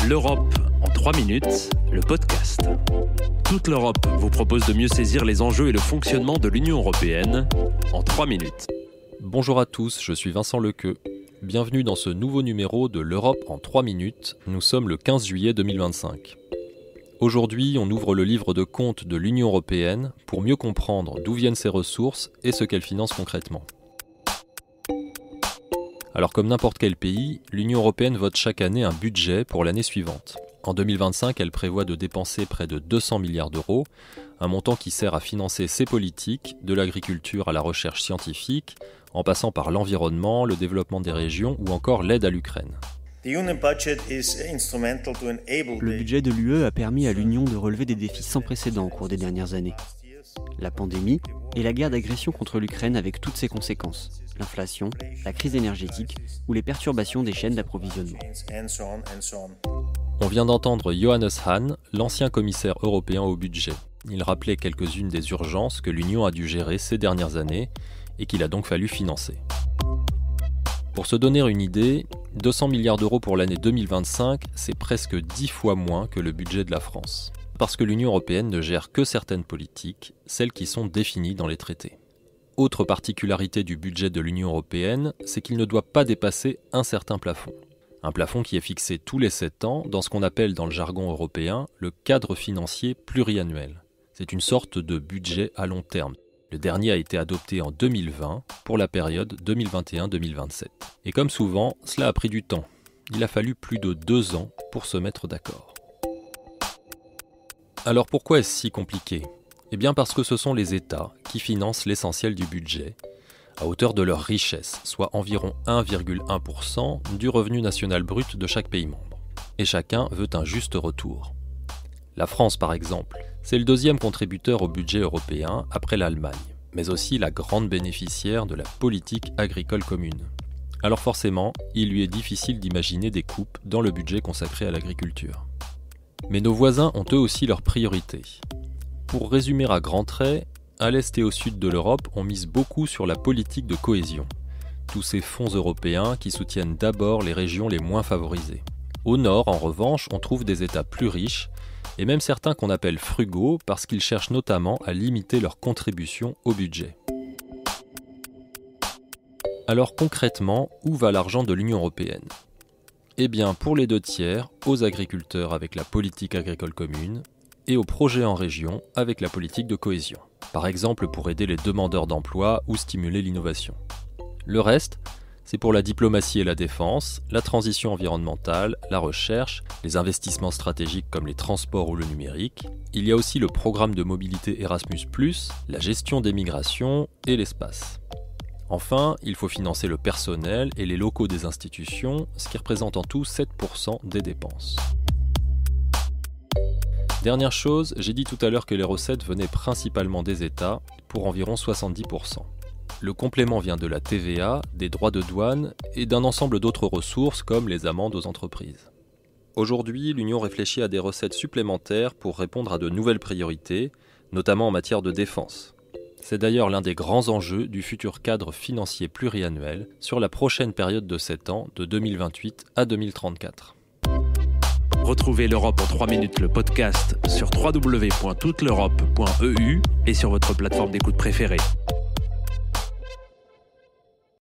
L'Europe en 3 minutes, le podcast. Toute l'Europe vous propose de mieux saisir les enjeux et le fonctionnement de l'Union européenne en 3 minutes. Bonjour à tous, je suis Vincent Lequeux. Bienvenue dans ce nouveau numéro de l'Europe en 3 minutes. Nous sommes le 15 juillet 2025. Aujourd'hui, on ouvre le livre de compte de l'Union européenne pour mieux comprendre d'où viennent ses ressources et ce qu'elle finance concrètement. Alors comme n'importe quel pays, l'Union européenne vote chaque année un budget pour l'année suivante. En 2025, elle prévoit de dépenser près de 200 milliards d'euros, un montant qui sert à financer ses politiques, de l'agriculture à la recherche scientifique, en passant par l'environnement, le développement des régions ou encore l'aide à l'Ukraine. Le budget de l'UE a permis à l'Union de relever des défis sans précédent au cours des dernières années. La pandémie et la guerre d'agression contre l'Ukraine avec toutes ses conséquences, l'inflation, la crise énergétique ou les perturbations des chaînes d'approvisionnement. On vient d'entendre Johannes Hahn, l'ancien commissaire européen au budget. Il rappelait quelques-unes des urgences que l'Union a dû gérer ces dernières années et qu'il a donc fallu financer. Pour se donner une idée, 200 milliards d'euros pour l'année 2025, c'est presque 10 fois moins que le budget de la France. Parce que l'Union européenne ne gère que certaines politiques, celles qui sont définies dans les traités. Autre particularité du budget de l'Union européenne, c'est qu'il ne doit pas dépasser un certain plafond. Un plafond qui est fixé tous les 7 ans dans ce qu'on appelle dans le jargon européen le cadre financier pluriannuel. C'est une sorte de budget à long terme. Le dernier a été adopté en 2020 pour la période 2021-2027. Et comme souvent, cela a pris du temps. Il a fallu plus de 2 ans pour se mettre d'accord. Alors pourquoi est-ce si compliqué ? Eh bien parce que ce sont les États qui financent l'essentiel du budget, à hauteur de leur richesse, soit environ 1,1% du revenu national brut de chaque pays membre. Et chacun veut un juste retour. La France, par exemple, c'est le 2e contributeur au budget européen après l'Allemagne, mais aussi la grande bénéficiaire de la politique agricole commune. Alors forcément, il lui est difficile d'imaginer des coupes dans le budget consacré à l'agriculture. Mais nos voisins ont eux aussi leurs priorités. Pour résumer à grands traits, à l'est et au sud de l'Europe, on mise beaucoup sur la politique de cohésion. Tous ces fonds européens qui soutiennent d'abord les régions les moins favorisées. Au nord, en revanche, on trouve des États plus riches, et même certains qu'on appelle frugaux parce qu'ils cherchent notamment à limiter leur contribution au budget. Alors concrètement, où va l'argent de l'Union européenne ? Eh bien, pour les 2 tiers, aux agriculteurs avec la politique agricole commune et aux projets en région avec la politique de cohésion. Par exemple, pour aider les demandeurs d'emploi ou stimuler l'innovation. Le reste, c'est pour la diplomatie et la défense, la transition environnementale, la recherche, les investissements stratégiques comme les transports ou le numérique. Il y a aussi le programme de mobilité Erasmus+, la gestion des migrations et l'espace. Enfin, il faut financer le personnel et les locaux des institutions, ce qui représente en tout 7% des dépenses. Dernière chose, j'ai dit tout à l'heure que les recettes venaient principalement des États, pour environ 70%. Le complément vient de la TVA, des droits de douane et d'un ensemble d'autres ressources comme les amendes aux entreprises. Aujourd'hui, l'Union réfléchit à des recettes supplémentaires pour répondre à de nouvelles priorités, notamment en matière de défense. C'est d'ailleurs l'un des grands enjeux du futur cadre financier pluriannuel sur la prochaine période de 7 ans, de 2028 à 2034. Retrouvez l'Europe en 3 minutes, le podcast sur www.touteleurope.eu et sur votre plateforme d'écoute préférée.